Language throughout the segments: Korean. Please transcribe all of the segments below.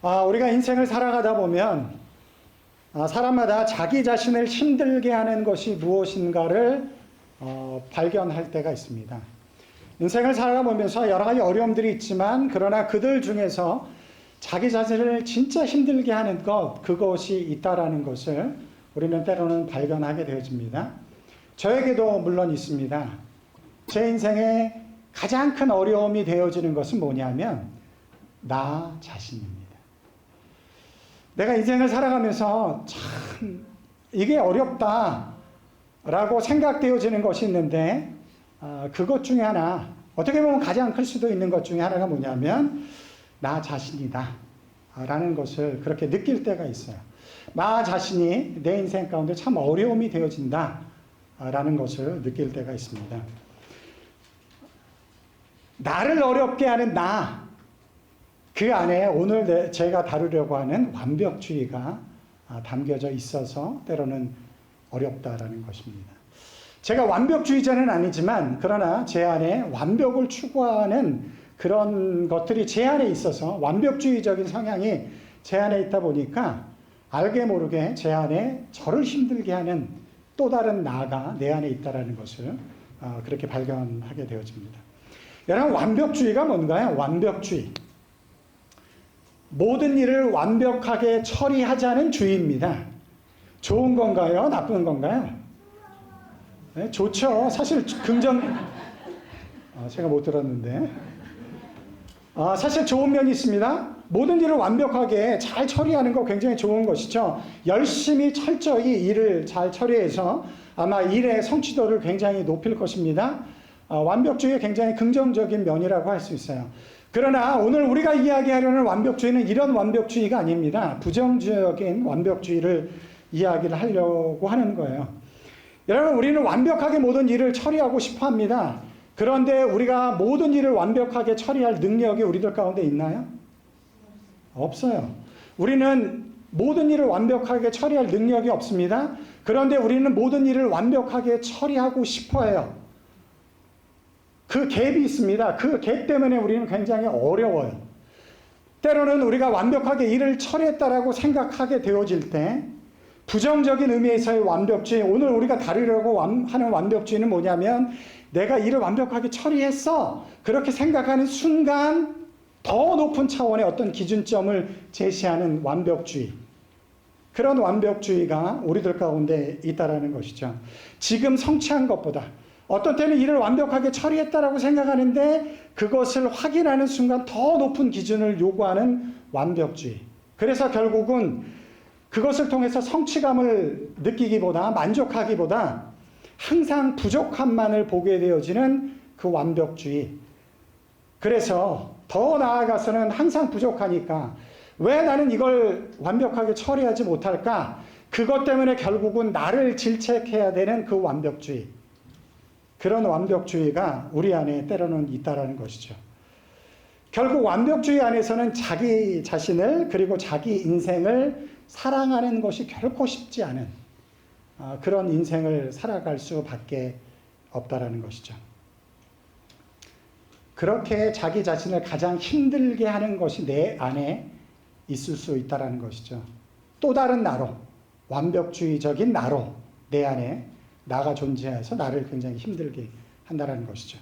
우리가 인생을 살아가다 보면 사람마다 자기 자신을 힘들게 하는 것이 무엇인가를 발견할 때가 있습니다. 인생을 살아가면서 여러 가지 어려움들이 있지만 그러나 그들 중에서 자기 자신을 진짜 힘들게 하는 것, 그것이 있다라는 것을 우리는 때로는 발견하게 되어집니다. 저에게도 물론 있습니다. 제 인생에 가장 큰 어려움이 되어지는 것은 뭐냐면 나 자신입니다. 내가 인생을 살아가면서 참 이게 어렵다라고 생각되어지는 것이 있는데 그것 중에 하나, 어떻게 보면 가장 클 수도 있는 것 중에 하나가 뭐냐면 나 자신이다 라는 것을 그렇게 느낄 때가 있어요. 나 자신이 내 인생 가운데 참 어려움이 되어진다 라는 것을 느낄 때가 있습니다. 나를 어렵게 하는 나, 그 안에 오늘 제가 다루려고 하는 완벽주의가 담겨져 있어서 때로는 어렵다라는 것입니다. 제가 완벽주의자는 아니지만 그러나 제 안에 완벽을 추구하는 그런 것들이 제 안에 있어서 완벽주의적인 성향이 제 안에 있다 보니까 알게 모르게 제 안에 저를 힘들게 하는 또 다른 나가 내 안에 있다는 것을 그렇게 발견하게 되어집니다. 여러분, 완벽주의가 뭔가요? 완벽주의. 모든 일을 완벽하게 처리하자는 주의입니다. 좋은 건가요? 나쁜 건가요? 네, 좋죠. 사실 제가 못 들었는데. 사실 좋은 면이 있습니다. 모든 일을 완벽하게 잘 처리하는 거 굉장히 좋은 것이죠. 열심히 철저히 일을 잘 처리해서 아마 일의 성취도를 굉장히 높일 것입니다. 완벽주의의 굉장히 긍정적인 면이라고 할 수 있어요. 그러나 오늘 우리가 이야기하려는 완벽주의는 이런 완벽주의가 아닙니다. 부정적인 완벽주의를 이야기를 하려고 하는 거예요. 여러분, 우리는 완벽하게 모든 일을 처리하고 싶어 합니다. 그런데 우리가 모든 일을 완벽하게 처리할 능력이 우리들 가운데 있나요? 없어요. 우리는 모든 일을 완벽하게 처리할 능력이 없습니다. 그런데 우리는 모든 일을 완벽하게 처리하고 싶어 해요. 그 갭이 있습니다. 그 갭 때문에 우리는 굉장히 어려워요. 때로는 우리가 완벽하게 일을 처리했다라고 생각하게 되어질 때 부정적인 의미에서의 완벽주의, 오늘 우리가 다루려고 하는 완벽주의는 뭐냐면 내가 일을 완벽하게 처리했어 그렇게 생각하는 순간 더 높은 차원의 어떤 기준점을 제시하는 완벽주의, 그런 완벽주의가 우리들 가운데 있다라는 것이죠. 지금 성취한 것보다 어떤 때는 일을 완벽하게 처리했다라고 생각하는데 그것을 확인하는 순간 더 높은 기준을 요구하는 완벽주의. 그래서 결국은 그것을 통해서 성취감을 느끼기보다 만족하기보다 항상 부족함만을 보게 되어지는 그 완벽주의. 그래서 더 나아가서는 항상 부족하니까 왜 나는 이걸 완벽하게 처리하지 못할까? 그것 때문에 결국은 나를 질책해야 되는 그 완벽주의. 그런 완벽주의가 우리 안에 때로는 있다라는 것이죠. 결국 완벽주의 안에서는 자기 자신을 그리고 자기 인생을 사랑하는 것이 결코 쉽지 않은 그런 인생을 살아갈 수밖에 없다라는 것이죠. 그렇게 자기 자신을 가장 힘들게 하는 것이 내 안에 있을 수 있다라는 것이죠. 또 다른 나로, 완벽주의적인 나로 내 안에 나가 존재해서 나를 굉장히 힘들게 한다는 것이죠.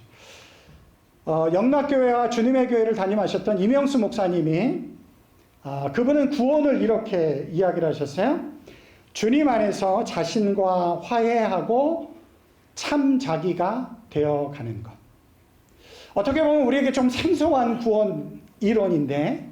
영락교회와 주님의 교회를 담임하셨던 이명수 목사님이 그분은 구원을 이렇게 이야기를 하셨어요. 주님 안에서 자신과 화해하고 참 자기가 되어가는 것. 어떻게 보면 우리에게 좀 생소한 구원 이론인데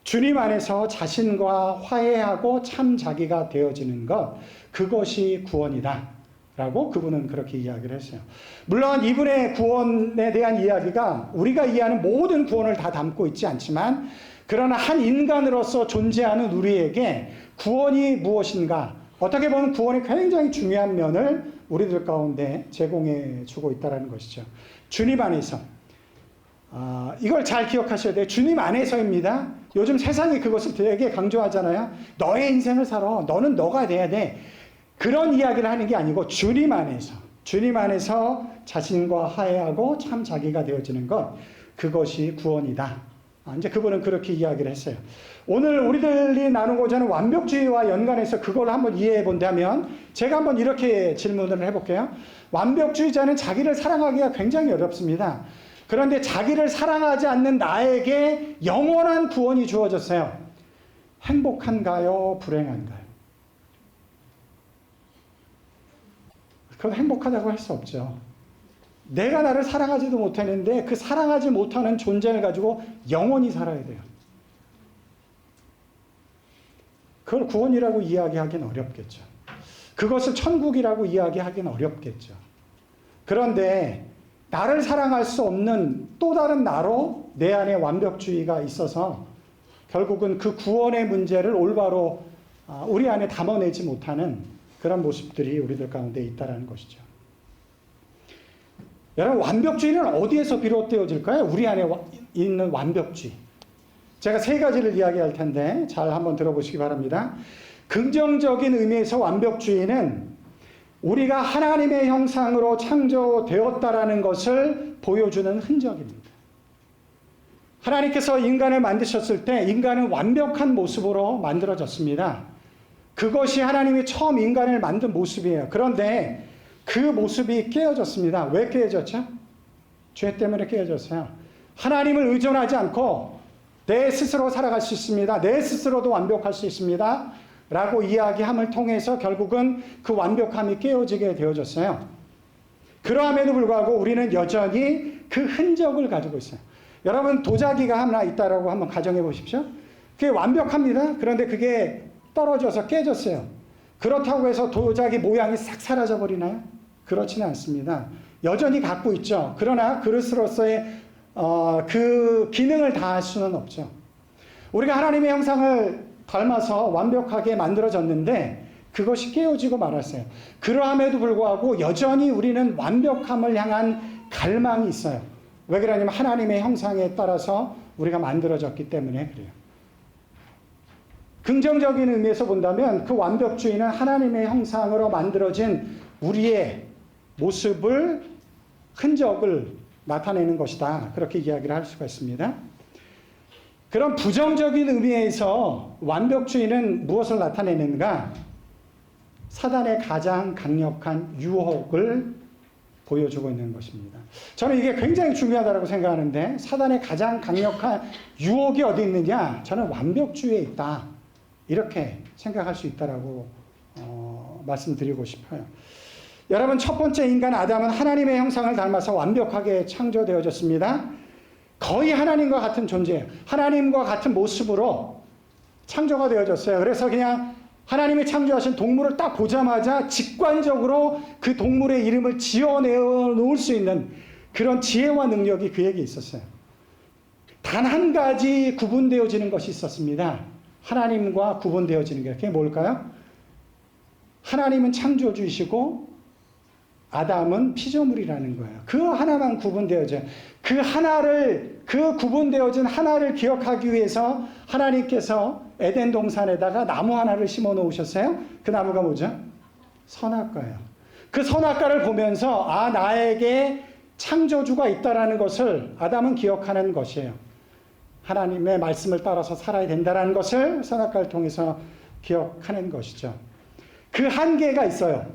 주님 안에서 자신과 화해하고 참 자기가 되어지는 것, 그것이 구원이다 라고 그분은 그렇게 이야기를 했어요. 물론 이분의 구원에 대한 이야기가 우리가 이해하는 모든 구원을 다 담고 있지 않지만 그러나 한 인간으로서 존재하는 우리에게 구원이 무엇인가, 어떻게 보면 구원이 굉장히 중요한 면을 우리들 가운데 제공해 주고 있다는 것이죠. 주님 안에서, 이걸 잘 기억하셔야 돼요. 주님 안에서입니다. 요즘 세상이 그것을 되게 강조하잖아요. 너의 인생을 살아. 너는 너가 돼야 돼. 그런 이야기를 하는 게 아니고 주님 안에서 자신과 화해하고 참 자기가 되어지는 것, 그것이 구원이다 이제 그분은 그렇게 이야기를 했어요. 오늘 우리들이 나누고자 하는 완벽주의와 연관해서 그걸 한번 이해해 본다면 제가 한번 이렇게 질문을 해볼게요. 완벽주의자는 자기를 사랑하기가 굉장히 어렵습니다. 그런데 자기를 사랑하지 않는 나에게 영원한 구원이 주어졌어요. 행복한가요? 불행한가요? 그건 행복하다고 할 수 없죠. 내가 나를 사랑하지도 못하는데 그 사랑하지 못하는 존재를 가지고 영원히 살아야 돼요. 그걸 구원이라고 이야기하기는 어렵겠죠. 그것을 천국이라고 이야기하기는 어렵겠죠. 그런데 나를 사랑할 수 없는 또 다른 나로 내 안에 완벽주의가 있어서 결국은 그 구원의 문제를 올바로 우리 안에 담아내지 못하는 그런 모습들이 우리들 가운데 있다는 것이죠. 여러분, 완벽주의는 어디에서 비롯되어질까요? 우리 안에 있는 완벽주의. 제가 세 가지를 이야기할 텐데 잘 한번 들어보시기 바랍니다. 긍정적인 의미에서 완벽주의는 우리가 하나님의 형상으로 창조되었다라는 것을 보여주는 흔적입니다. 하나님께서 인간을 만드셨을 때 인간은 완벽한 모습으로 만들어졌습니다. 그것이 하나님이 처음 인간을 만든 모습이에요. 그런데 그 모습이 깨어졌습니다. 왜 깨어졌죠? 죄 때문에 깨어졌어요. 하나님을 의존하지 않고 내 스스로 살아갈 수 있습니다. 내 스스로도 완벽할 수 있습니다. 라고 이야기함을 통해서 결국은 그 완벽함이 깨어지게 되어졌어요. 그러함에도 불구하고 우리는 여전히 그 흔적을 가지고 있어요. 여러분, 도자기가 하나 있다라고 한번 가정해 보십시오. 그게 완벽합니다. 그런데 그게 떨어져서 깨졌어요. 그렇다고 해서 도자기 모양이 싹 사라져 버리나요? 그렇지는 않습니다. 여전히 갖고 있죠. 그러나 그릇으로서의 그 기능을 다할 수는 없죠. 우리가 하나님의 형상을 닮아서 완벽하게 만들어졌는데 그것이 깨어지고 말았어요. 그러함에도 불구하고 여전히 우리는 완벽함을 향한 갈망이 있어요. 왜 그러냐면 하나님의 형상에 따라서 우리가 만들어졌기 때문에 그래요. 긍정적인 의미에서 본다면 그 완벽주의는 하나님의 형상으로 만들어진 우리의 모습을, 흔적을 나타내는 것이다. 그렇게 이야기를 할 수가 있습니다. 그런 부정적인 의미에서 완벽주의는 무엇을 나타내는가? 사단의 가장 강력한 유혹을 보여주고 있는 것입니다. 저는 이게 굉장히 중요하다고 생각하는데 사단의 가장 강력한 유혹이 어디 있느냐? 저는 완벽주의에 있다. 이렇게 생각할 수 있다라고 말씀드리고 싶어요. 여러분, 첫 번째 인간 아담은 하나님의 형상을 닮아서 완벽하게 창조되어졌습니다. 거의 하나님과 같은 존재예요. 하나님과 같은 모습으로 창조가 되어졌어요. 그래서 그냥 하나님이 창조하신 동물을 딱 보자마자 직관적으로 그 동물의 이름을 지어내어 놓을 수 있는 그런 지혜와 능력이 그에게 있었어요. 단 한 가지 구분되어지는 것이 있었습니다. 하나님과 구분되어지는 게 그게 뭘까요? 하나님은 창조주이시고 아담은 피조물이라는 거예요. 그 하나만 구분되어져요. 그 구분되어진 하나를 기억하기 위해서 하나님께서 에덴 동산에다가 나무 하나를 심어 놓으셨어요. 그 나무가 뭐죠? 선악과예요. 그 선악과를 보면서 나에게 창조주가 있다라는 것을 아담은 기억하는 것이에요. 하나님의 말씀을 따라서 살아야 된다는 것을 선악과를 통해서 기억하는 것이죠. 그 한계가 있어요.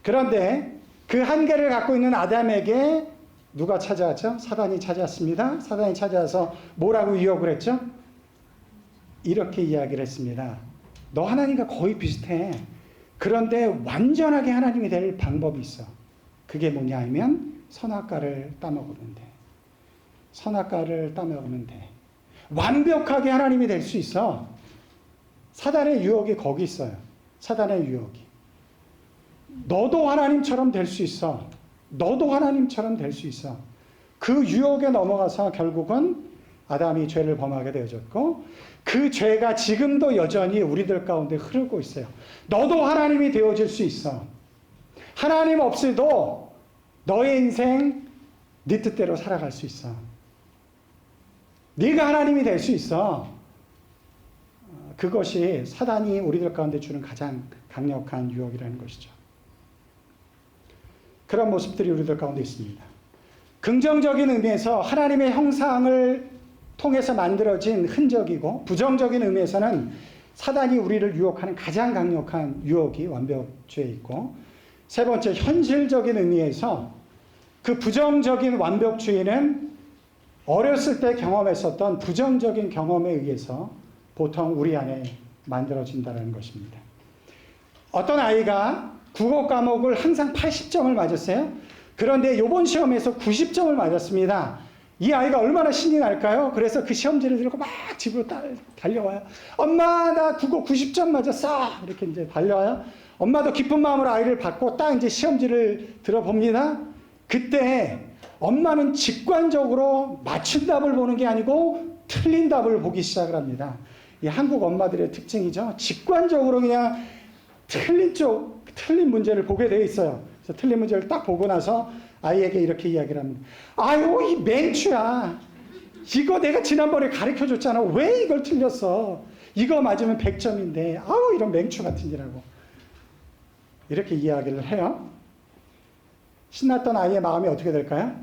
그런데 그 한계를 갖고 있는 아담에게 누가 찾아왔죠? 사단이 찾아왔습니다. 사단이 찾아와서 뭐라고 유혹을 했죠? 이렇게 이야기를 했습니다. 너 하나님과 거의 비슷해. 그런데 완전하게 하나님이 될 방법이 있어. 그게 뭐냐 하면 선악과를 따먹으면 돼. 선악과를 따먹으면 돼. 완벽하게 하나님이 될 수 있어. 사단의 유혹이 거기 있어요. 사단의 유혹이. 너도 하나님처럼 될 수 있어. 너도 하나님처럼 될 수 있어. 그 유혹에 넘어가서 결국은 아담이 죄를 범하게 되어졌고 그 죄가 지금도 여전히 우리들 가운데 흐르고 있어요. 너도 하나님이 되어질 수 있어. 하나님 없이도 너의 인생 네 뜻대로 살아갈 수 있어. 네가 하나님이 될 수 있어. 그것이 사단이 우리들 가운데 주는 가장 강력한 유혹이라는 것이죠. 그런 모습들이 우리들 가운데 있습니다. 긍정적인 의미에서 하나님의 형상을 통해서 만들어진 흔적이고, 부정적인 의미에서는 사단이 우리를 유혹하는 가장 강력한 유혹이 완벽주의에 있고, 세 번째, 현실적인 의미에서 그 부정적인 완벽주의는 어렸을 때 경험했었던 부정적인 경험에 의해서 보통 우리 안에 만들어진다는 것입니다. 어떤 아이가 국어 과목을 항상 80점을 맞았어요. 그런데 이번 시험에서 90점을 맞았습니다. 이 아이가 얼마나 신이 날까요? 그래서 그 시험지를 들고 막 집으로 달려와요. 엄마, 나 국어 90점 맞았어. 이렇게 이제 달려와요. 엄마도 기쁜 마음으로 아이를 받고 딱 이제 시험지를 들어봅니다. 그때 엄마는 직관적으로 맞춘 답을 보는 게 아니고 틀린 답을 보기 시작을 합니다. 이 한국 엄마들의 특징이죠. 직관적으로 그냥 틀린 문제를 보게 되어 있어요. 그래서 틀린 문제를 딱 보고 나서 아이에게 이렇게 이야기를 합니다. 아유, 이 맹추야. 이거 내가 지난번에 가르쳐 줬잖아. 왜 이걸 틀렸어? 이거 맞으면 100점인데. 아우, 이런 맹추 같은 이라고. 이렇게 이야기를 해요. 신났던 아이의 마음이 어떻게 될까요?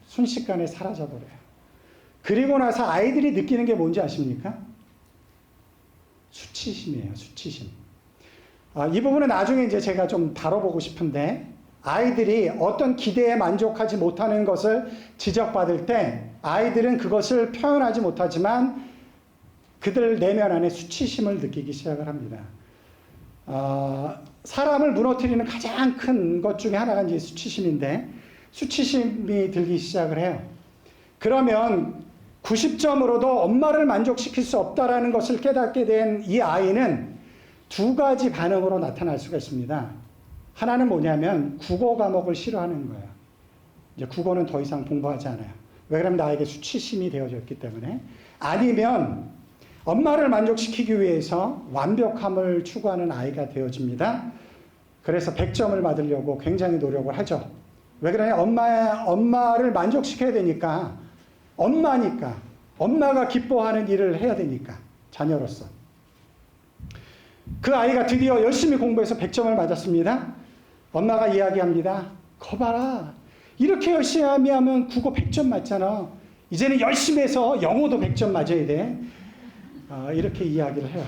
순식간에 사라져버려요. 그리고 나서 아이들이 느끼는 게 뭔지 아십니까? 수치심이에요. 수치심. 이 부분은 나중에 이제 제가 좀 다뤄보고 싶은데, 아이들이 어떤 기대에 만족하지 못하는 것을 지적받을 때 아이들은 그것을 표현하지 못하지만 그들 내면 안에 수치심을 느끼기 시작을 합니다. 사람을 무너뜨리는 가장 큰 것 중에 하나가 이제 수치심인데, 수치심이 들기 시작을 해요. 그러면 90점으로도 엄마를 만족시킬 수 없다라는 것을 깨닫게 된 이 아이는 두 가지 반응으로 나타날 수가 있습니다. 하나는 뭐냐면 국어 과목을 싫어하는 거예요. 이제 국어는 더 이상 공부하지 않아요. 왜 그러면 나에게 수치심이 되어져 있기 때문에. 아니면 엄마를 만족시키기 위해서 완벽함을 추구하는 아이가 되어집니다. 그래서 100점을 받으려고 굉장히 노력을 하죠. 왜 그러냐? 엄마를 만족시켜야 되니까. 엄마니까. 엄마가 기뻐하는 일을 해야 되니까. 자녀로서. 그 아이가 드디어 열심히 공부해서 100점을 맞았습니다. 엄마가 이야기합니다. 거 봐라. 이렇게 열심히 하면 국어 100점 맞잖아. 이제는 열심히 해서 영어도 100점 맞아야 돼. 이렇게 이야기를 해요.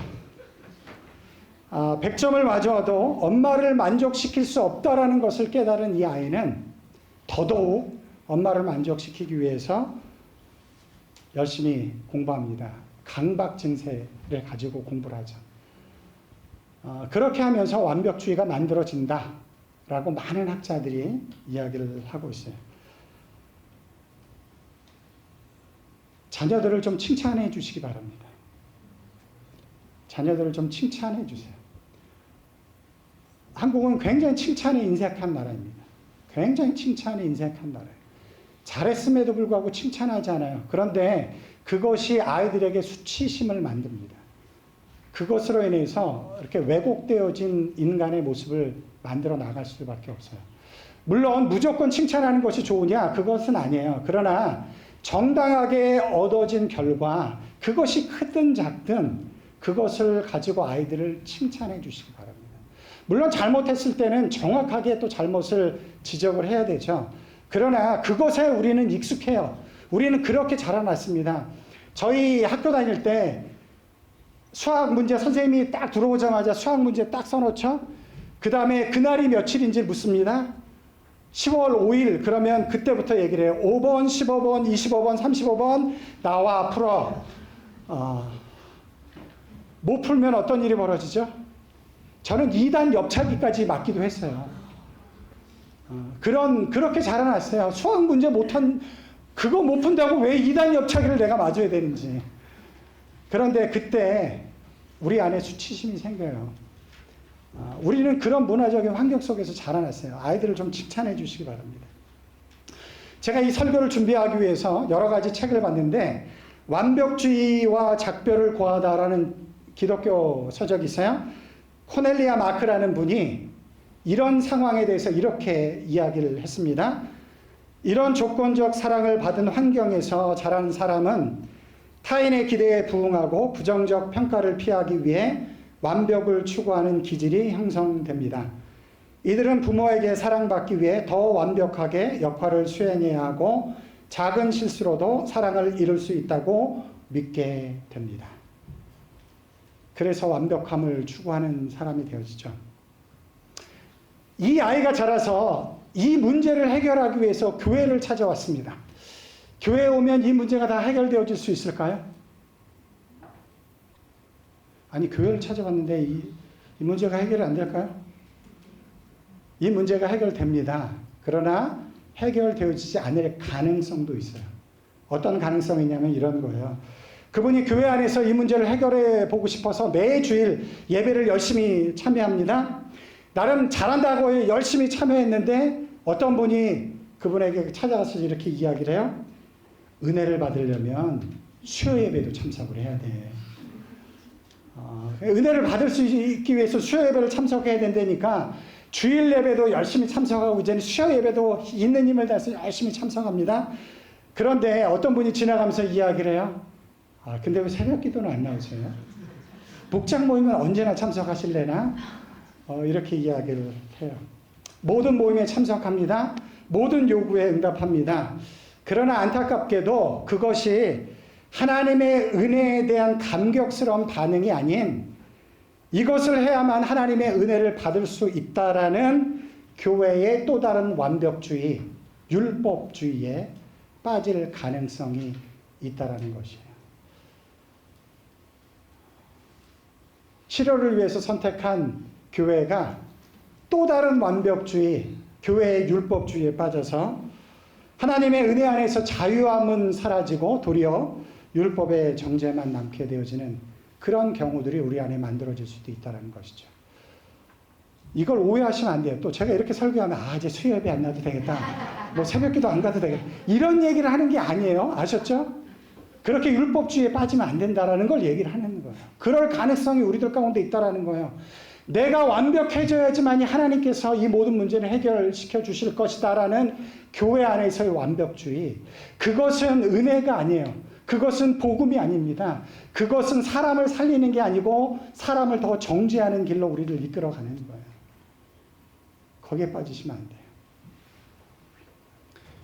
100점을 맞아도 엄마를 만족시킬 수 없다라는 것을 깨달은 이 아이는 더더욱 엄마를 만족시키기 위해서 열심히 공부합니다. 강박 증세를 가지고 공부를 하죠. 그렇게 하면서 완벽주의가 만들어진다라고 많은 학자들이 이야기를 하고 있어요. 자녀들을 좀 칭찬해 주시기 바랍니다. 자녀들을 좀 칭찬해 주세요. 한국은 굉장히 칭찬에 인색한 나라입니다. 굉장히 칭찬에 인색한 나라예요. 잘했음에도 불구하고 칭찬하지 않아요. 그런데 그것이 아이들에게 수치심을 만듭니다. 그것으로 인해서 이렇게 왜곡되어진 인간의 모습을 만들어 나갈 수밖에 없어요. 물론 무조건 칭찬하는 것이 좋으냐? 그것은 아니에요. 그러나 정당하게 얻어진 결과 그것이 크든 작든 그것을 가지고 아이들을 칭찬해 주시기 바랍니다. 물론 잘못했을 때는 정확하게 또 잘못을 지적을 해야 되죠. 그러나 그것에 우리는 익숙해요. 우리는 그렇게 자라났습니다. 저희 학교 다닐 때 수학 문제 선생님이 딱 들어오자마자 수학 문제 딱 써놓죠. 그 다음에 그날이 며칠인지 묻습니다. 10월 5일 그러면 그때부터 얘기를 해요. 5번, 15번, 25번, 35번 나와 풀어. 못 풀면 어떤 일이 벌어지죠? 저는 2단 옆차기까지 맞기도 했어요. 그렇게 자라났어요. 수학 문제 그거 못 푼다고 왜 2단 옆차기를 내가 맞아야 되는지. 그런데 그때 우리 안에 수치심이 생겨요. 우리는 그런 문화적인 환경 속에서 자라났어요. 아이들을 좀 칭찬해 주시기 바랍니다. 제가 이 설교를 준비하기 위해서 여러 가지 책을 봤는데 완벽주의와 작별을 고하다라는 기독교 서적이 있어요. 코넬리아 마크라는 분이 이런 상황에 대해서 이렇게 이야기를 했습니다. 이런 조건적 사랑을 받은 환경에서 자란 사람은 타인의 기대에 부응하고 부정적 평가를 피하기 위해 완벽을 추구하는 기질이 형성됩니다. 이들은 부모에게 사랑받기 위해 더 완벽하게 역할을 수행해야 하고 작은 실수로도 사랑을 이룰 수 있다고 믿게 됩니다. 그래서 완벽함을 추구하는 사람이 되어지죠. 이 아이가 자라서 이 문제를 해결하기 위해서 교회를 찾아왔습니다. 교회에 오면 이 문제가 다 해결되어질 수 있을까요? 아니, 교회를 찾아왔는데 이 문제가 해결이 안 될까요? 이 문제가 해결됩니다. 그러나 해결되어지지 않을 가능성도 있어요. 어떤 가능성이냐면 이런 거예요. 그분이 교회 안에서 이 문제를 해결해 보고 싶어서 매주일 예배를 열심히 참여합니다. 나름 잘한다고 열심히 참여했는데 어떤 분이 그분에게 찾아가서 이렇게 이야기를 해요. 은혜를 받으려면 수요 예배도 참석을 해야 돼. 은혜를 받을 수 있기 위해서 수요 예배를 참석해야 된다니까 주일 예배도 열심히 참석하고 이제는 수요 예배도 있는 힘을 다해서 열심히 참석합니다. 그런데 어떤 분이 지나가면서 이야기를 해요. 근데 왜 새벽 기도는 안 나오세요? 목장 모임은 언제나 참석하실래나? 이렇게 이야기를 해요. 모든 모임에 참석합니다. 모든 요구에 응답합니다. 그러나 안타깝게도 그것이 하나님의 은혜에 대한 감격스러운 반응이 아닌 이것을 해야만 하나님의 은혜를 받을 수 있다라는 교회의 또 다른 완벽주의, 율법주의에 빠질 가능성이 있다라는 것이에요. 치료를 위해서 선택한 교회가 또 다른 완벽주의, 교회의 율법주의에 빠져서 하나님의 은혜 안에서 자유함은 사라지고 도리어 율법의 정죄만 남게 되어지는 그런 경우들이 우리 안에 만들어질 수도 있다는 것이죠. 이걸 오해하시면 안 돼요. 또 제가 이렇게 설교하면 이제 수요예배 안 나도 되겠다. 뭐 새벽기도 안 가도 되겠다. 이런 얘기를 하는 게 아니에요. 아셨죠? 그렇게 율법주의에 빠지면 안 된다라는 걸 얘기를 하는 거예요. 그럴 가능성이 우리들 가운데 있다라는 거예요. 내가 완벽해져야지만이 하나님께서 이 모든 문제를 해결시켜 주실 것이다라는 교회 안에서의 완벽주의. 그것은 은혜가 아니에요. 그것은 복음이 아닙니다. 그것은 사람을 살리는 게 아니고 사람을 더 정죄하는 길로 우리를 이끌어가는 거예요. 거기에 빠지시면 안 돼요.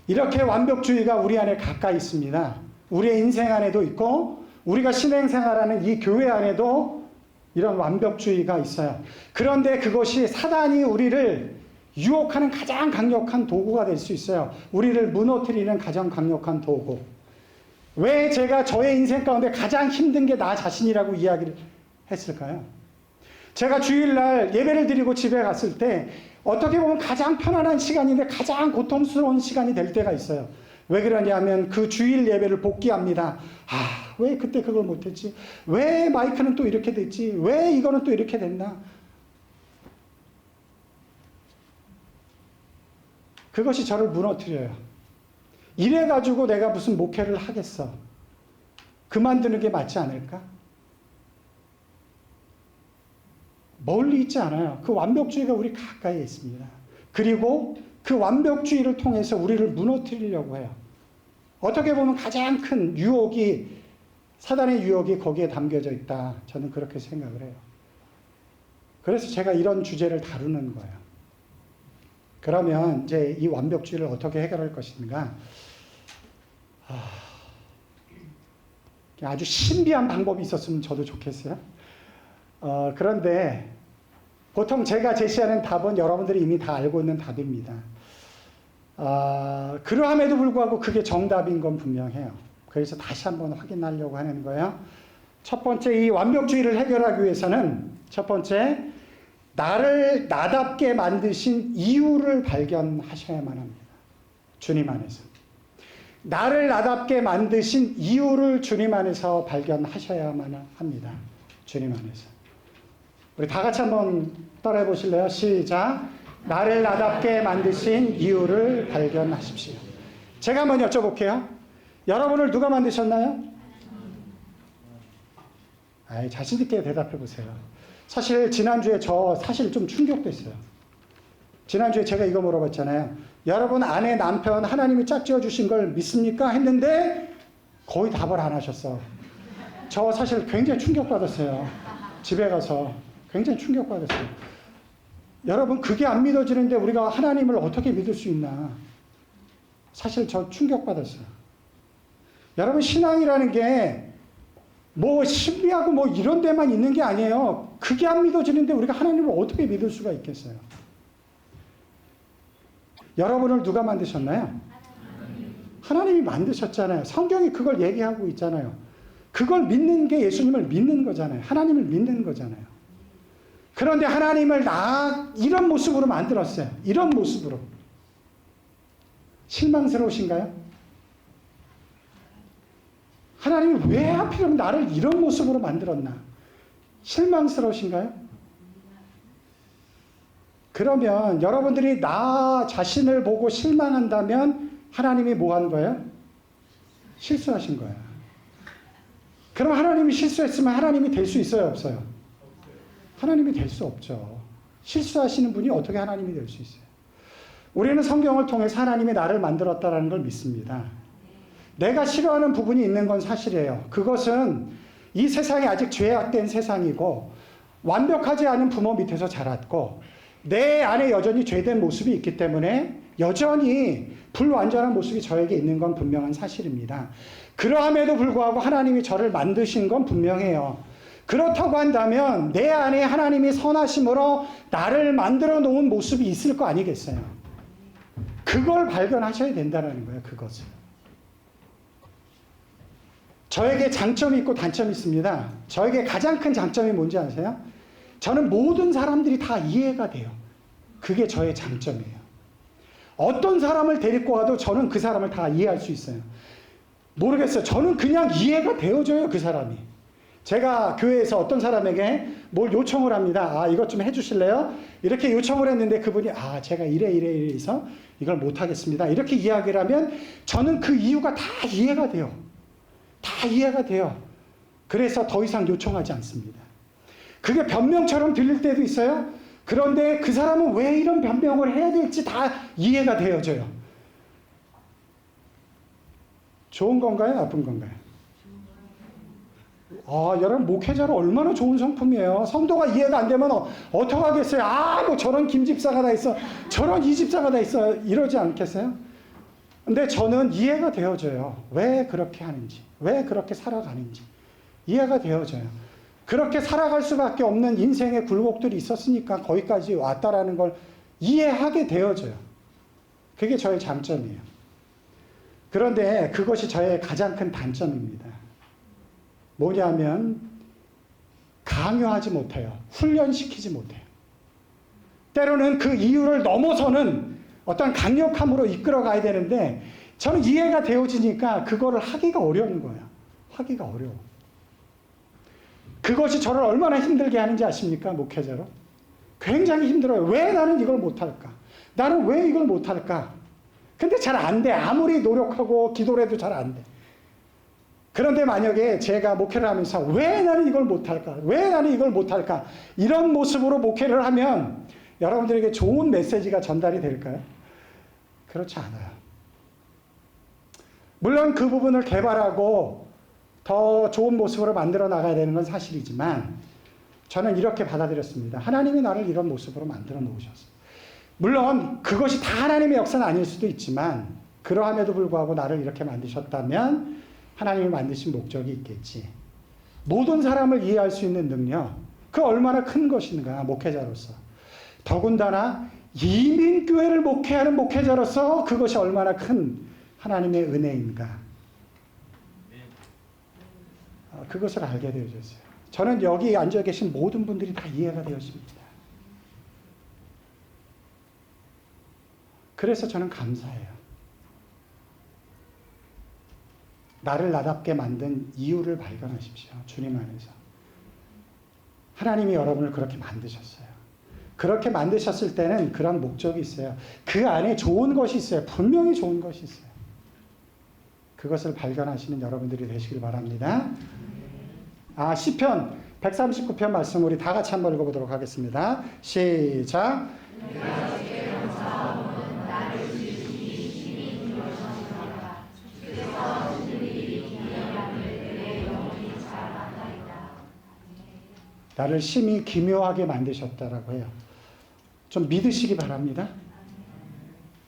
이렇게 완벽주의가 우리 안에 가까이 있습니다. 우리의 인생 안에도 있고 우리가 신앙생활하는 이 교회 안에도 이런 완벽주의가 있어요. 그런데 그것이 사단이 우리를 유혹하는 가장 강력한 도구가 될 수 있어요. 우리를 무너뜨리는 가장 강력한 도구. 왜 제가 저의 인생 가운데 가장 힘든 게 나 자신이라고 이야기를 했을까요? 제가 주일날 예배를 드리고 집에 갔을 때 어떻게 보면 가장 편안한 시간인데 가장 고통스러운 시간이 될 때가 있어요. 왜 그러냐면 그 주일 예배를 복귀합니다. 왜 그때 그걸 못했지? 왜 마이크는 또 이렇게 됐지? 왜 이거는 또 이렇게 됐나? 그것이 저를 무너뜨려요. 이래가지고 내가 무슨 목회를 하겠어? 그만두는 게 맞지 않을까? 멀리 있지 않아요. 그 완벽주의가 우리 가까이에 있습니다. 그리고 그 완벽주의를 통해서 우리를 무너뜨리려고 해요. 어떻게 보면 가장 큰 유혹이, 사단의 유혹이 거기에 담겨져 있다. 저는 그렇게 생각을 해요. 그래서 제가 이런 주제를 다루는 거예요. 그러면 이제 이 완벽주의를 어떻게 해결할 것인가? 아주 신비한 방법이 있었으면 저도 좋겠어요. 그런데 보통 제가 제시하는 답은 여러분들이 이미 다 알고 있는 답입니다. 그러함에도 불구하고 그게 정답인 건 분명해요. 그래서 다시 한번 확인하려고 하는 거예요. 첫 번째, 이 완벽주의를 해결하기 위해서는 첫 번째, 나를 나답게 만드신 이유를 발견하셔야만 합니다. 주님 안에서. 나를 나답게 만드신 이유를 주님 안에서 발견하셔야만 합니다. 주님 안에서. 우리 다 같이 한번 따라해 보실래요? 시작. 나를 나답게 만드신 이유를 발견하십시오. 제가 한번 여쭤볼게요. 여러분을 누가 만드셨나요? 자신 있게 대답해 보세요. 사실 지난주에 저 사실 좀 충격됐어요. 지난주에 제가 이거 물어봤잖아요. 여러분 아내 남편 하나님이 짝지어 주신 걸 믿습니까? 했는데 거의 답을 안 하셨어. 저 사실 굉장히 충격받았어요. 집에 가서 굉장히 충격받았어요. 여러분 그게 안 믿어지는데 우리가 하나님을 어떻게 믿을 수 있나. 사실 저 충격받았어요. 여러분, 신앙이라는 게 뭐 신비하고 뭐 이런 데만 있는 게 아니에요. 그게 안 믿어지는데 우리가 하나님을 어떻게 믿을 수가 있겠어요? 여러분을 누가 만드셨나요? 하나님이 만드셨잖아요. 성경이 그걸 얘기하고 있잖아요. 그걸 믿는 게 예수님을 믿는 거잖아요. 하나님을 믿는 거잖아요. 그런데 하나님을 이런 모습으로 만들었어요. 이런 모습으로. 실망스러우신가요? 하나님이 왜 하필이면 나를 이런 모습으로 만들었나? 실망스러우신가요? 그러면 여러분들이 나 자신을 보고 실망한다면 하나님이 뭐 한 거예요? 실수하신 거예요. 그럼 하나님이 실수했으면 하나님이 될 수 있어요, 없어요? 하나님이 될 수 없죠. 실수하시는 분이 어떻게 하나님이 될 수 있어요? 우리는 성경을 통해서 하나님이 나를 만들었다는 걸 믿습니다. 내가 싫어하는 부분이 있는 건 사실이에요. 그것은 이 세상이 아직 죄악된 세상이고 완벽하지 않은 부모 밑에서 자랐고 내 안에 여전히 죄된 모습이 있기 때문에 여전히 불완전한 모습이 저에게 있는 건 분명한 사실입니다. 그러함에도 불구하고 하나님이 저를 만드신 건 분명해요. 그렇다고 한다면 내 안에 하나님이 선하심으로 나를 만들어 놓은 모습이 있을 거 아니겠어요? 그걸 발견하셔야 된다는 거예요. 그것을. 저에게 장점이 있고 단점이 있습니다. 저에게 가장 큰 장점이 뭔지 아세요? 저는 모든 사람들이 다 이해가 돼요. 그게 저의 장점이에요. 어떤 사람을 데리고 와도 저는 그 사람을 다 이해할 수 있어요. 모르겠어요. 저는 그냥 이해가 되어져요, 그 사람이. 제가 교회에서 어떤 사람에게 뭘 요청을 합니다. 이것 좀 해주실래요? 이렇게 요청을 했는데 그분이 제가 이래 해서 이걸 못하겠습니다. 이렇게 이야기를 하면 저는 그 이유가 다 이해가 돼요. 다 이해가 돼요. 그래서 더 이상 요청하지 않습니다. 그게 변명처럼 들릴 때도 있어요. 그런데 그 사람은 왜 이런 변명을 해야 될지 다 이해가 되어져요. 좋은 건가요? 나쁜 건가요? 여러분, 목회자로 얼마나 좋은 성품이에요. 성도가 이해가 안 되면 어떡하겠어요? 뭐 저런 김집사가 다 있어. 저런 이집사가 다 있어. 이러지 않겠어요? 근데 저는 이해가 되어져요. 왜 그렇게 하는지. 왜 그렇게 살아가는지. 이해가 되어져요. 그렇게 살아갈 수밖에 없는 인생의 굴곡들이 있었으니까 거기까지 왔다라는 걸 이해하게 되어져요. 그게 저의 장점이에요. 그런데 그것이 저의 가장 큰 단점입니다. 뭐냐면 강요하지 못해요. 훈련시키지 못해요. 때로는 그 이유를 넘어서는 어떤 강력함으로 이끌어 가야 되는데 저는 이해가 되어지니까 그거를 하기가 어려운 거예요. 하기가 어려워. 그것이 저를 얼마나 힘들게 하는지 아십니까? 목회자로. 굉장히 힘들어요. 왜 나는 이걸 못할까? 나는 왜 이걸 못할까? 근데 잘 안 돼. 아무리 노력하고 기도를 해도 잘 안 돼. 그런데 만약에 제가 목회를 하면서 왜 나는 이걸 못할까? 왜 나는 이걸 못할까? 이런 모습으로 목회를 하면 여러분들에게 좋은 메시지가 전달이 될까요? 그렇지 않아요. 물론 그 부분을 개발하고 더 좋은 모습으로 만들어 나가야 되는 건 사실이지만 저는 이렇게 받아들였습니다. 하나님이 나를 이런 모습으로 만들어 놓으셨어요. 물론 그것이 다 하나님의 역사는 아닐 수도 있지만 그러함에도 불구하고 나를 이렇게 만드셨다면 하나님이 만드신 목적이 있겠지. 모든 사람을 이해할 수 있는 능력, 그 얼마나 큰 것인가, 목회자로서. 더군다나 이민교회를 목회하는 목회자로서 그것이 얼마나 큰 하나님의 은혜인가. 그것을 알게 되어졌어요. 저는 여기 앉아 계신 모든 분들이 다 이해가 되었습니다. 그래서 저는 감사해요. 나를 나답게 만든 이유를 발견하십시오. 주님 안에서. 하나님이 여러분을 그렇게 만드셨어요. 그렇게 만드셨을 때는 그런 목적이 있어요. 그 안에 좋은 것이 있어요. 분명히 좋은 것이 있어요. 그것을 발견하시는 여러분들이 되시길 바랍니다. 시편 139편 말씀 우리 다 같이 한번 읽어보도록 하겠습니다. 시작. 나를 심히 기묘하게 만드셨다라고 해요. 좀 믿으시기 바랍니다.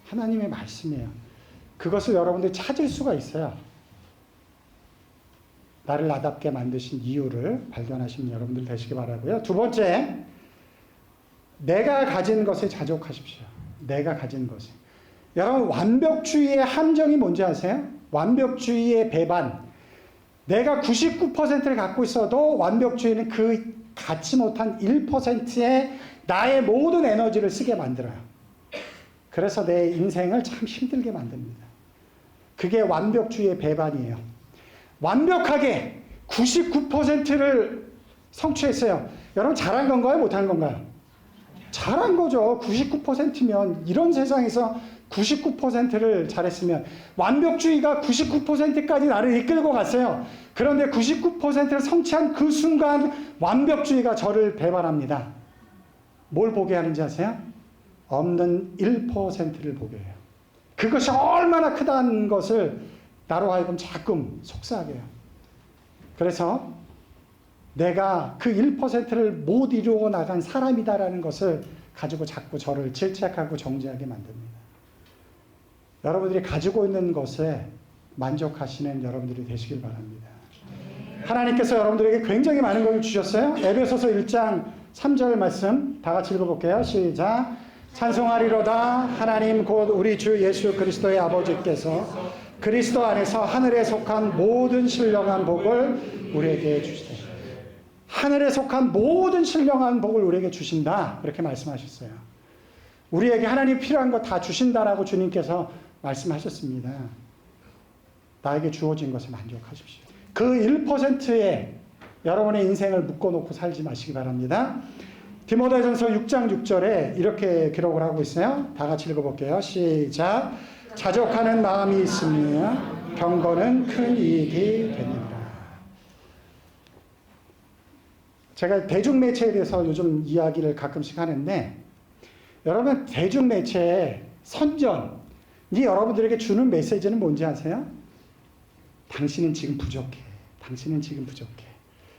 하나님의 말씀이에요. 그것을 여러분들이 찾을 수가 있어요. 나를 나답게 만드신 이유를 발견하시는 여러분들 되시기 바라고요. 두 번째, 내가 가진 것에 자족하십시오. 내가 가진 것에. 여러분, 완벽주의의 함정이 뭔지 아세요? 완벽주의의 배반. 내가 99%를 갖고 있어도 완벽주의는 그 갖지 못한 1%의 나의 모든 에너지를 쓰게 만들어요. 그래서 내 인생을 참 힘들게 만듭니다. 그게 완벽주의의 배반이에요. 완벽하게 99%를 성취했어요. 여러분, 잘한 건가요? 못한 건가요? 잘한 거죠. 99%면, 이런 세상에서 99%를 잘했으면, 완벽주의가 99%까지 나를 이끌고 갔어요. 그런데 99%를 성취한 그 순간 완벽주의가 저를 배반합니다. 뭘 보게 하는지 아세요? 없는 1%를 보게 해요. 그것이 얼마나 크다는 것을 나로 하여금 자꾸 속삭여요. 그래서 내가 그 1%를 못 이루어 나간 사람이다라는 것을 가지고 자꾸 저를 질책하고 정죄하게 만듭니다. 여러분들이 가지고 있는 것에 만족하시는 여러분들이 되시길 바랍니다. 하나님께서 여러분들에게 굉장히 많은 것을 주셨어요. 에베소서 1장 3절 말씀 다 같이 읽어볼게요. 시작. 찬송하리로다 하나님 곧 우리 주 예수 그리스도의 아버지께서 그리스도 안에서 하늘에 속한 모든 신령한 복을 우리에게 주시다. 하늘에 속한 모든 신령한 복을 우리에게 주신다. 그렇게 말씀하셨어요. 우리에게 하나님 필요한 거 다 주신다라고 주님께서 말씀하셨습니다. 나에게 주어진 것에 만족하십시오. 그 1%에 여러분의 인생을 묶어놓고 살지 마시기 바랍니다. 디모데전서 6장 6절에 이렇게 기록을 하고 있어요. 다 같이 읽어볼게요. 시작. 자족하는 마음이 있으면 경건은 큰 이익이 됩니다. 제가 대중매체에 대해서 요즘 이야기를 가끔씩 하는데, 여러분, 대중매체의 선전이 여러분들에게 주는 메시지는 뭔지 아세요? 당신은 지금 부족해. 당신은 지금 부족해.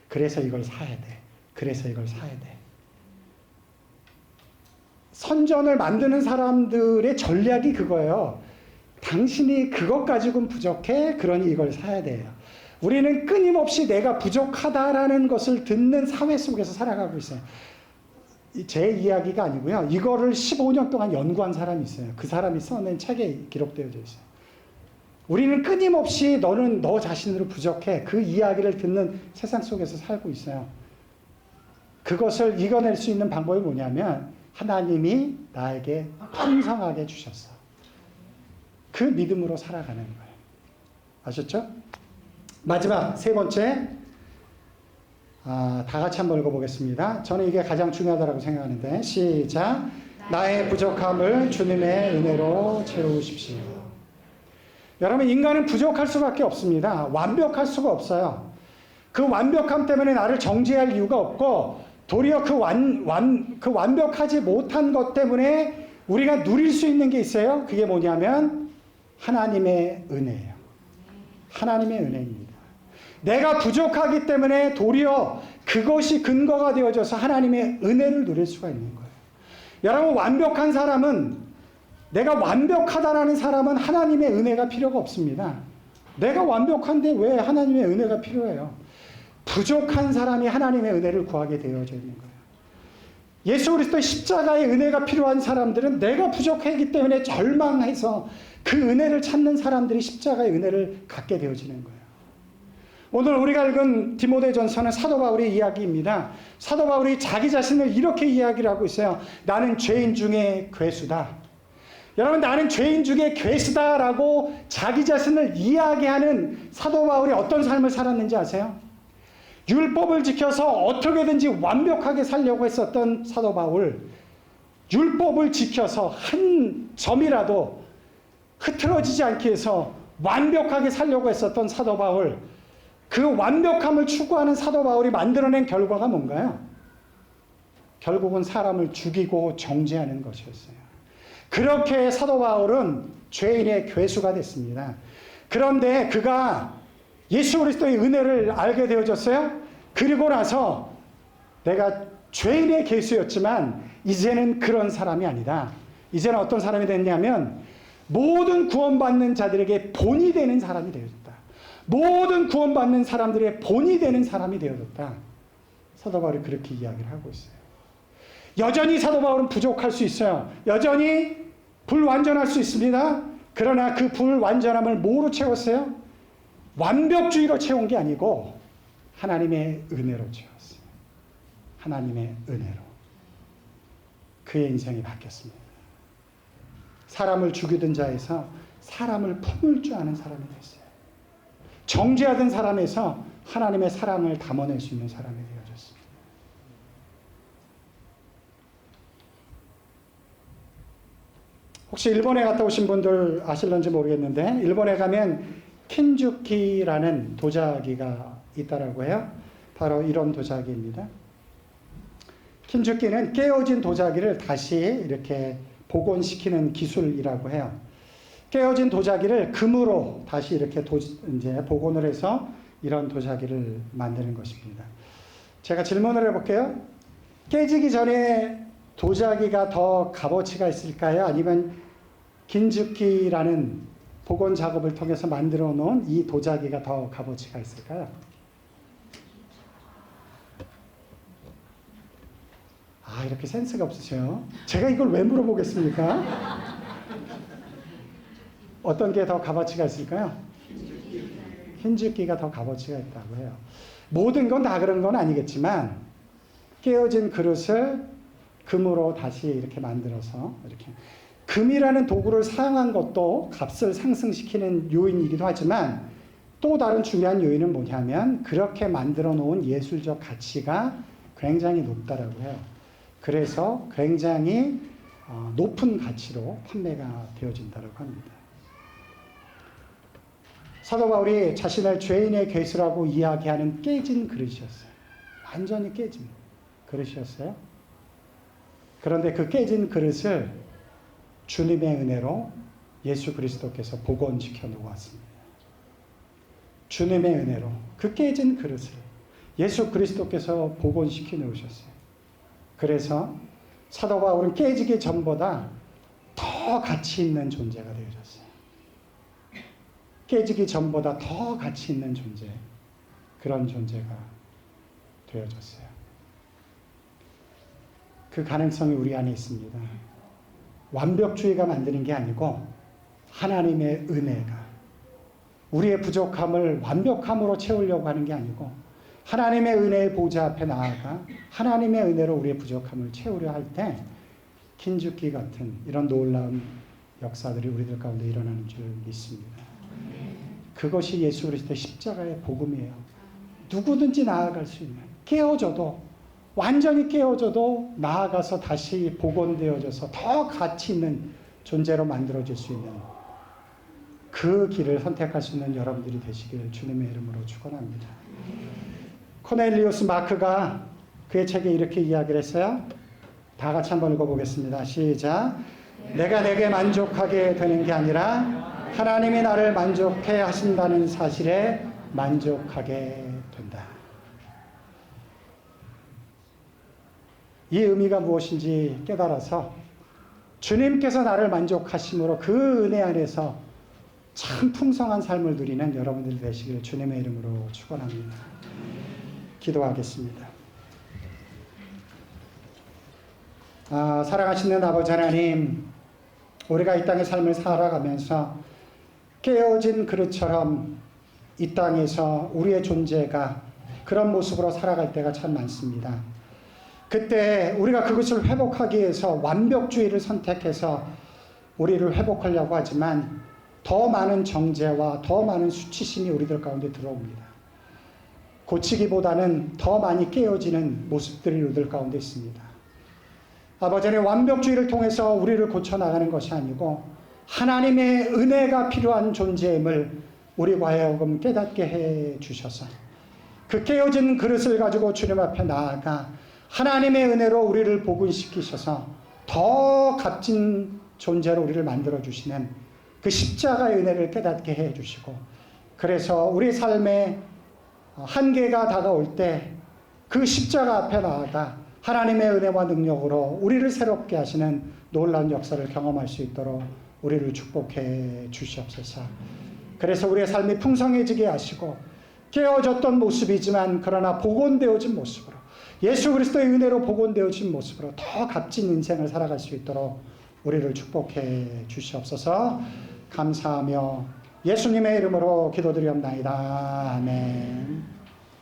그래서 이걸 사야 돼. 그래서 이걸 사야 돼. 선전을 만드는 사람들의 전략이 그거예요. 당신이 그것 가지고는 부족해. 그러니 이걸 사야 돼요. 우리는 끊임없이 내가 부족하다라는 것을 듣는 사회 속에서 살아가고 있어요. 제 이야기가 아니고요. 이거를 15년 동안 연구한 사람이 있어요. 그 사람이 써낸 책에 기록되어져 있어요. 우리는 끊임없이 너는 너 자신으로 부족해. 그 이야기를 듣는 세상 속에서 살고 있어요. 그것을 이겨낼 수 있는 방법이 뭐냐면 하나님이 나에게 풍성하게 주셨어. 그 믿음으로 살아가는 거예요. 아셨죠? 마지막 세 번째, 다 같이 한번 읽어보겠습니다. 저는 이게 가장 중요하다고 생각하는데 시작. 나의 부족함을 주님의 은혜로 채우십시오. 여러분, 인간은 부족할 수밖에 없습니다. 완벽할 수가 없어요. 그 완벽함 때문에 나를 정죄할 이유가 없고, 도리어 그 완벽하지 못한 것 때문에 우리가 누릴 수 있는 게 있어요. 그게 뭐냐면 하나님의 은혜예요. 하나님의 은혜입니다. 내가 부족하기 때문에 도리어 그것이 근거가 되어져서 하나님의 은혜를 누릴 수가 있는 거예요. 여러분, 완벽한 사람은, 내가 완벽하다라는 사람은 하나님의 은혜가 필요가 없습니다. 내가 완벽한데 왜 하나님의 은혜가 필요해요? 부족한 사람이 하나님의 은혜를 구하게 되어져 있는 거예요. 예수 그리스도의 십자가의 은혜가 필요한 사람들은 내가 부족하기 때문에 절망해서 그 은혜를 찾는 사람들이 십자가의 은혜를 갖게 되어지는 거예요. 오늘 우리가 읽은 디모데전서는 사도 바울의 이야기입니다. 사도 바울이 자기 자신을 이렇게 이야기를 하고 있어요. 나는 죄인 중에 괴수다. 여러분, 나는 죄인 중에 괴수다라고 자기 자신을 이야기하는 사도 바울이 어떤 삶을 살았는지 아세요? 율법을 지켜서 어떻게든지 완벽하게 살려고 했었던 사도 바울, 율법을 지켜서 한 점이라도 흐트러지지 않게 해서 완벽하게 살려고 했었던 사도 바울, 그 완벽함을 추구하는 사도 바울이 만들어낸 결과가 뭔가요? 결국은 사람을 죽이고 정죄하는 것이었어요. 그렇게 사도 바울은 죄인의 괴수가 됐습니다. 그런데 그가 예수 그리스도의 은혜를 알게 되어졌어요. 그리고 나서 내가 죄인의 괴수였지만 이제는 그런 사람이 아니다. 이제는 어떤 사람이 됐냐면 모든 구원받는 자들에게 본이 되는 사람이 되었다. 모든 구원받는 사람들의 본이 되는 사람이 되어졌다. 사도 바울이 그렇게 이야기를 하고 있어요. 여전히 사도 바울은 부족할 수 있어요. 여전히 불완전할 수 있습니다. 그러나 그 불완전함을 뭐로 채웠어요? 완벽주의로 채운 게 아니고 하나님의 은혜로 채웠어요. 하나님의 은혜로. 그의 인생이 바뀌었습니다. 사람을 죽이던 자에서 사람을 품을 줄 아는 사람이 됐어요. 정죄하던 사람에서 하나님의 사랑을 담아낼 수 있는 사람이 되어졌습니다. 혹시 일본에 갔다 오신 분들 아실런지 모르겠는데 일본에 가면 킨주키라는 도자기가 있다라고 해요. 바로 이런 도자기입니다. 킨주키는 깨어진 도자기를 다시 이렇게 복원시키는 기술이라고 해요. 깨어진 도자기를 금으로 다시 이렇게 이제 복원을 해서 이런 도자기를 만드는 것입니다. 제가 질문을 해볼게요. 깨지기 전에 도자기가 더 값어치가 있을까요? 아니면 긴즈키라는 복원 작업을 통해서 만들어 놓은 이 도자기가 더 값어치가 있을까요? 아, 이렇게 센스가 없으세요. 제가 이걸 왜 물어보겠습니까? 어떤 게 더 값어치가 있을까요? 흰죽기가 더 값어치가 있다고 해요. 모든 건 다 그런 건 아니겠지만 깨어진 그릇을 금으로 다시 이렇게 만들어서 이렇게 금이라는 도구를 사용한 것도 값을 상승시키는 요인이기도 하지만 또 다른 중요한 요인은 뭐냐면 그렇게 만들어 놓은 예술적 가치가 굉장히 높다라고 해요. 그래서 굉장히 높은 가치로 판매가 되어진다고 합니다. 사도 바울이 자신을 죄인의 괴수라고 이야기하는 깨진 그릇이었어요. 완전히 깨진 그릇이었어요. 그런데 그 깨진 그릇을 주님의 은혜로 예수 그리스도께서 복원시켜 놓았습니다. 주님의 은혜로 그 깨진 그릇을 예수 그리스도께서 복원시켜 놓으셨어요. 그래서 사도 바울은 깨지기 전보다 더 가치 있는 존재가 되어졌어요. 깨지기 전보다 더 가치 있는 존재, 그런 존재가 되어졌어요. 그 가능성이 우리 안에 있습니다. 완벽주의가 만드는 게 아니고 하나님의 은혜가 우리의 부족함을 완벽함으로 채우려고 하는 게 아니고 하나님의 은혜의 보좌 앞에 나아가 하나님의 은혜로 우리의 부족함을 채우려 할 때 긴죽기 같은 이런 놀라운 역사들이 우리들 가운데 일어나는 줄 믿습니다. 그것이 예수 그리스도의 십자가의 복음이에요. 누구든지 나아갈 수 있는, 깨어져도 완전히 깨어져도 나아가서 다시 복원되어져서 더 가치 있는 존재로 만들어질 수 있는 그 길을 선택할 수 있는 여러분들이 되시길 주님의 이름으로 축원합니다. 코넬리우스 마크가 그의 책에 이렇게 이야기를 했어요. 다 같이 한번 읽어보겠습니다. 시작. 내가 내게 만족하게 되는 게 아니라 하나님이 나를 만족해 하신다는 사실에 만족하게 된다. 이 의미가 무엇인지 깨달아서 주님께서 나를 만족하심으로 그 은혜 안에서 참 풍성한 삶을 누리는 여러분들 되시길 주님의 이름으로 축원합니다. 기도하겠습니다. 사랑하시는 아버지 하나님, 우리가 이 땅의 삶을 살아가면서 깨어진 그릇처럼 이 땅에서 우리의 존재가 그런 모습으로 살아갈 때가 참 많습니다. 그때 우리가 그것을 회복하기 위해서 완벽주의를 선택해서 우리를 회복하려고 하지만 더 많은 정죄와 더 많은 수치심이 우리들 가운데 들어옵니다. 고치기보다는 더 많이 깨어지는 모습들이 우리들 가운데 있습니다. 아버지 하나님, 완벽주의를 통해서 우리를 고쳐나가는 것이 아니고 하나님의 은혜가 필요한 존재임을 우리 하여금 깨닫게 해 주셔서 그 깨어진 그릇을 가지고 주님 앞에 나아가 하나님의 은혜로 우리를 복원시키셔서 더 값진 존재로 우리를 만들어 주시는 그 십자가의 은혜를 깨닫게 해 주시고, 그래서 우리 삶의 한계가 다가올 때 그 십자가 앞에 나아가 하나님의 은혜와 능력으로 우리를 새롭게 하시는 놀라운 역사를 경험할 수 있도록 우리를 축복해 주시옵소서. 그래서 우리의 삶이 풍성해지게 하시고 깨어졌던 모습이지만 그러나 복원되어진 모습으로 예수 그리스도의 은혜로 복원되어진 모습으로 더 값진 인생을 살아갈 수 있도록 우리를 축복해 주시옵소서. 감사하며 예수님의 이름으로 기도드리옵나이다. 아멘.